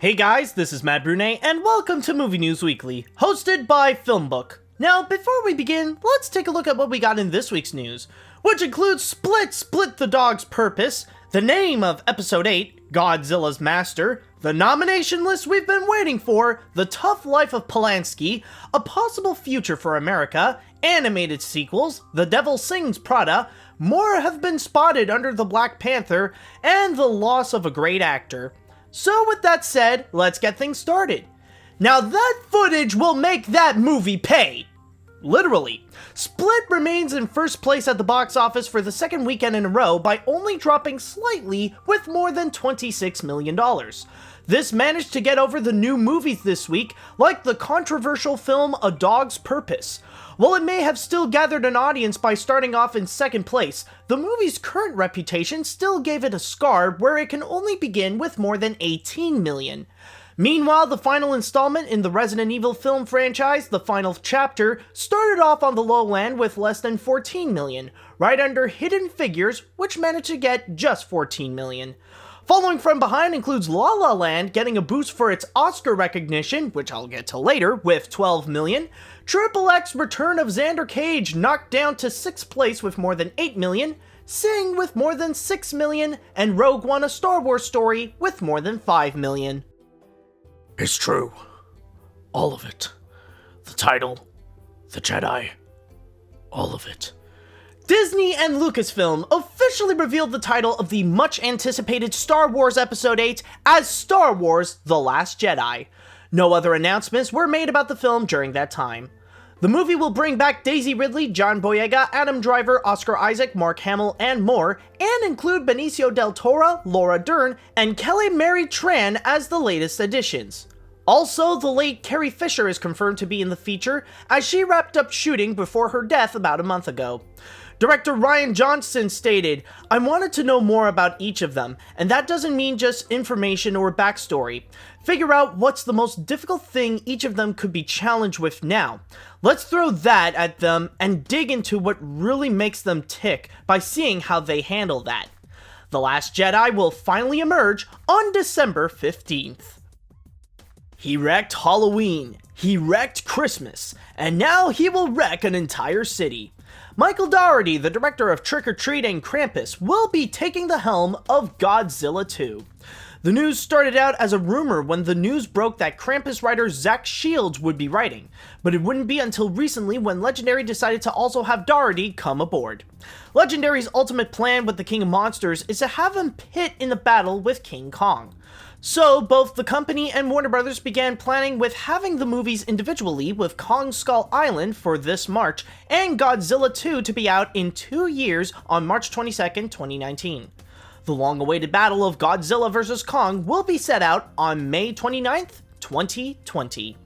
Hey guys, this is Matt Brunet, and welcome to Movie News Weekly, hosted by Filmbook. Now, before we begin, let's take a look at what we got in this week's news, which includes Split the Dog's Purpose, the name of Episode 8, Godzilla's Master, the nomination list we've been waiting for, The Tough Life of Polanski, A Possible Future for America, animated sequels, The Devil Sings Prada, more have been spotted under the Black Panther, and the loss of a great actor. So with that said, let's get things started. Now that footage will make that movie pay! Literally. Split remains in first place at the box office for the second weekend in a row by only dropping slightly with more than $26 million. This managed to get over the new movies this week, like the controversial film A Dog's Purpose. While it may have still gathered an audience by starting off in second place, the movie's current reputation still gave it a scar where it can only begin with more than $18 million. Meanwhile, the final installment in the Resident Evil film franchise, The Final Chapter, started off on the low end with less than $14 million, right under Hidden Figures, which managed to get just $14 million. Following from behind includes La La Land getting a boost for its Oscar recognition, which I'll get to later, with $12 million. Triple X Return of Xander Cage knocked down to 6th place with more than $8 million. Sing with more than $6 million, and Rogue One: A Star Wars Story with more than $5 million. It's true. All of it. The title, the Jedi, all of it. Disney and Lucasfilm officially revealed the title of the much-anticipated Star Wars Episode 8 as Star Wars: The Last Jedi. No other announcements were made about the film during that time. The movie will bring back Daisy Ridley, John Boyega, Adam Driver, Oscar Isaac, Mark Hamill, and more, and include Benicio del Toro, Laura Dern, and Kelly Mary Tran as the latest additions. Also, the late Carrie Fisher is confirmed to be in the feature, as she wrapped up shooting before her death about a month ago. Director Rian Johnson stated, "I wanted to know more about each of them, and that doesn't mean just information or backstory. Figure out what's the most difficult thing each of them could be challenged with now. Let's throw that at them and dig into what really makes them tick by seeing how they handle that." The Last Jedi will finally emerge on December 15th. He wrecked Halloween, he wrecked Christmas, and now he will wreck an entire city. Michael Dougherty, the director of Trick or Treat and Krampus, will be taking the helm of Godzilla 2. The news started out as a rumor when the news broke that Krampus writer Zach Shields would be writing, but it wouldn't be until recently when Legendary decided to also have Dougherty come aboard. Legendary's ultimate plan with the King of Monsters is to have him pit in a battle with King Kong. So, both the company and Warner Brothers began planning with having the movies individually, with Kong Skull Island for this March, and Godzilla 2 to be out in 2 years on March 22nd, 2019. The long-awaited battle of Godzilla vs. Kong will be set out on May 29th, 2020.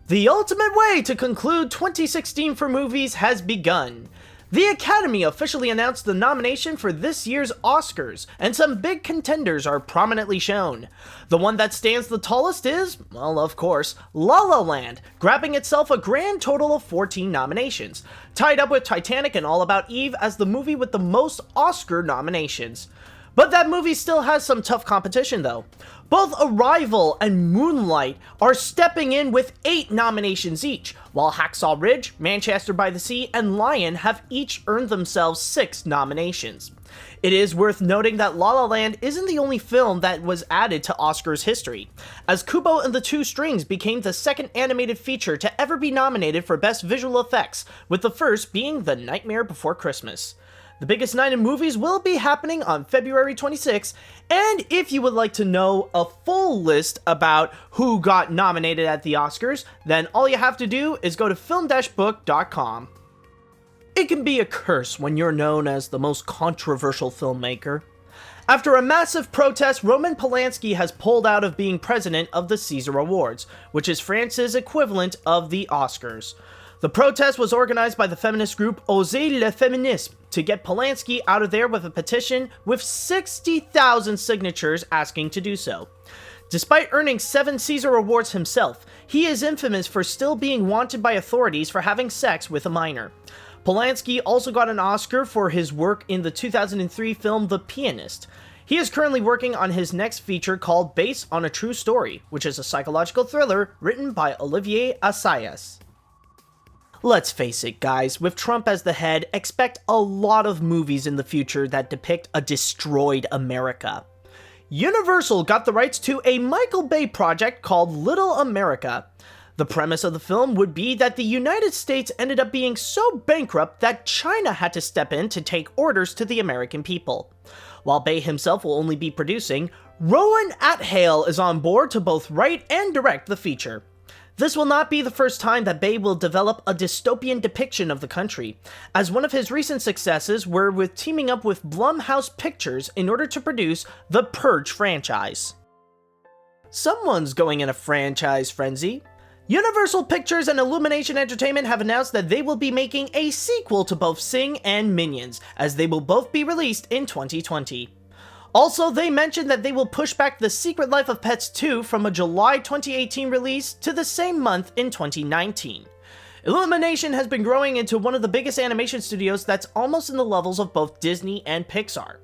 The ultimate way to conclude 2016 for movies has begun. The Academy officially announced the nomination for this year's Oscars, and some big contenders are prominently shown. The one that stands the tallest is, well, of course, La La Land, grabbing itself a grand total of 14 nominations, tied up with Titanic and All About Eve as the movie with the most Oscar nominations. But that movie still has some tough competition though. Both Arrival and Moonlight are stepping in with 8 nominations each, while Hacksaw Ridge, Manchester by the Sea, and Lion have each earned themselves 6 nominations. It is worth noting that La La Land isn't the only film that was added to Oscars history, as Kubo and the Two Strings became the second animated feature to ever be nominated for Best Visual Effects, with the first being The Nightmare Before Christmas. The biggest night in movies will be happening on February 26th, and if you would like to know a full list about who got nominated at the Oscars, then all you have to do is go to film-book.com. It can be a curse when you're known as the most controversial filmmaker. After a massive protest, Roman Polanski has pulled out of being president of the Caesar Awards, which is France's equivalent of the Oscars. The protest was organized by the feminist group Osez le Féminisme to get Polanski out of there with a petition with 60,000 signatures asking to do so. Despite earning 7 Caesar Awards himself, he is infamous for still being wanted by authorities for having sex with a minor. Polanski also got an Oscar for his work in the 2003 film The Pianist. He is currently working on his next feature called Based on a True Story, which is a psychological thriller written by Olivier Assayas. Let's face it, guys, with Trump as the head, expect a lot of movies in the future that depict a destroyed America. Universal got the rights to a Michael Bay project called Little America. The premise of the film would be that the United States ended up being so bankrupt that China had to step in to take orders to the American people. While Bay himself will only be producing, Rowan Athale is on board to both write and direct the feature. This will not be the first time that Bay will develop a dystopian depiction of the country, as one of his recent successes were with teaming up with Blumhouse Pictures in order to produce the Purge franchise. Someone's going in a franchise frenzy. Universal Pictures and Illumination Entertainment have announced that they will be making a sequel to both Sing and Minions, as they will both be released in 2020. Also, they mentioned that they will push back The Secret Life of Pets 2 from a July 2018 release to the same month in 2019. Illumination has been growing into one of the biggest animation studios that's almost in the levels of both Disney and Pixar.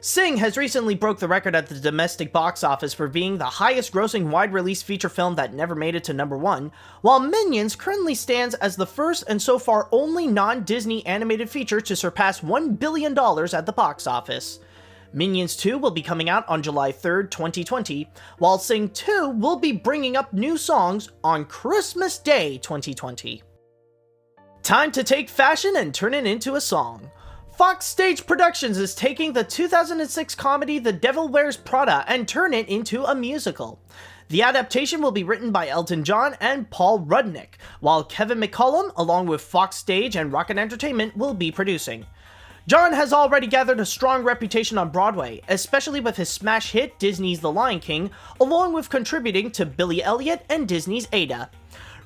Sing has recently broke the record at the domestic box office for being the highest grossing wide-release feature film that never made it to #1, while Minions currently stands as the first and so far only non-Disney animated feature to surpass $1 billion at the box office. Minions 2 will be coming out on July 3rd, 2020, while Sing 2 will be bringing up new songs on Christmas Day 2020. Time to take fashion and turn it into a song. Fox Stage Productions is taking the 2006 comedy The Devil Wears Prada and turn it into a musical. The adaptation will be written by Elton John and Paul Rudnick, while Kevin McCollum, along with Fox Stage and Rocket Entertainment, will be producing. John has already gathered a strong reputation on Broadway, especially with his smash hit Disney's The Lion King, along with contributing to Billy Elliot and Disney's Ada.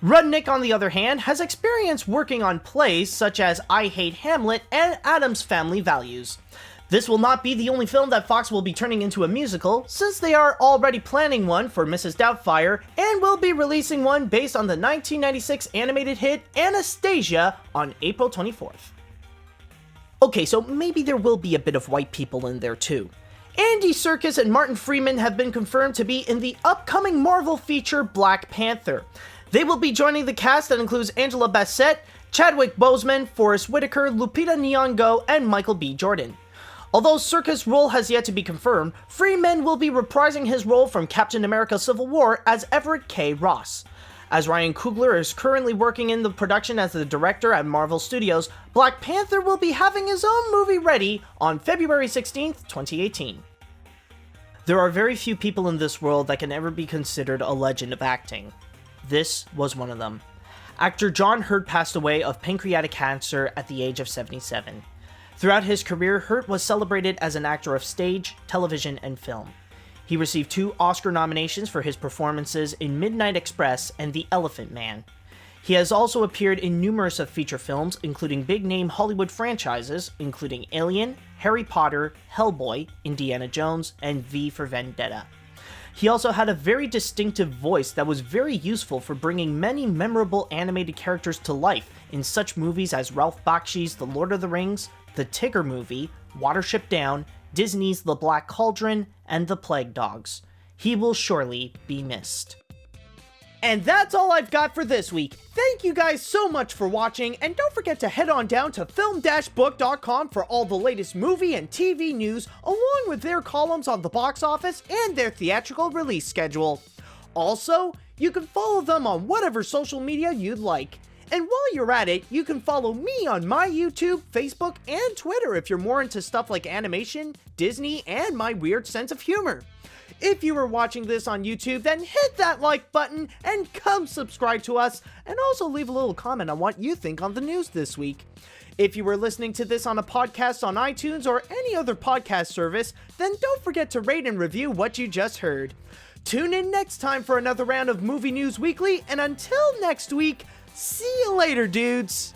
Rudnick, on the other hand, has experience working on plays such as I Hate Hamlet and Addams Family Values. This will not be the only film that Fox will be turning into a musical, since they are already planning one for Mrs. Doubtfire and will be releasing one based on the 1996 animated hit Anastasia on April 24th. Okay, so maybe there will be a bit of white people in there too. Andy Serkis and Martin Freeman have been confirmed to be in the upcoming Marvel feature Black Panther. They will be joining the cast that includes Angela Bassett, Chadwick Boseman, Forest Whitaker, Lupita Nyong'o, and Michael B. Jordan. Although Serkis' role has yet to be confirmed, Freeman will be reprising his role from Captain America Civil War as Everett K. Ross. As Ryan Coogler is currently working in the production as the director at Marvel Studios, Black Panther will be having his own movie ready on February 16th, 2018. There are very few people in this world that can ever be considered a legend of acting. This was one of them. Actor John Hurt passed away of pancreatic cancer at the age of 77. Throughout his career, Hurt was celebrated as an actor of stage, television, and film. He received 2 Oscar nominations for his performances in Midnight Express and The Elephant Man. He has also appeared in numerous of feature films, including big-name Hollywood franchises, including Alien, Harry Potter, Hellboy, Indiana Jones, and V for Vendetta. He also had a very distinctive voice that was very useful for bringing many memorable animated characters to life in such movies as Ralph Bakshi's The Lord of the Rings, The Tigger Movie, Watership Down, Disney's The Black Cauldron, and The Plague Dogs. He will surely be missed. And that's all I've got for this week. Thank you guys so much for watching, and don't forget to head on down to film-book.com for all the latest movie and TV news, along with their columns on the box office and their theatrical release schedule. Also, you can follow them on whatever social media you'd like. And while you're at it, you can follow me on my YouTube, Facebook, and Twitter if you're more into stuff like animation, Disney, and my weird sense of humor. If you were watching this on YouTube, then hit that like button and come subscribe to us, and also leave a little comment on what you think on the news this week. If you were listening to this on a podcast on iTunes or any other podcast service, then don't forget to rate and review what you just heard. Tune in next time for another round of Movie News Weekly, and until next week, see you later, dudes!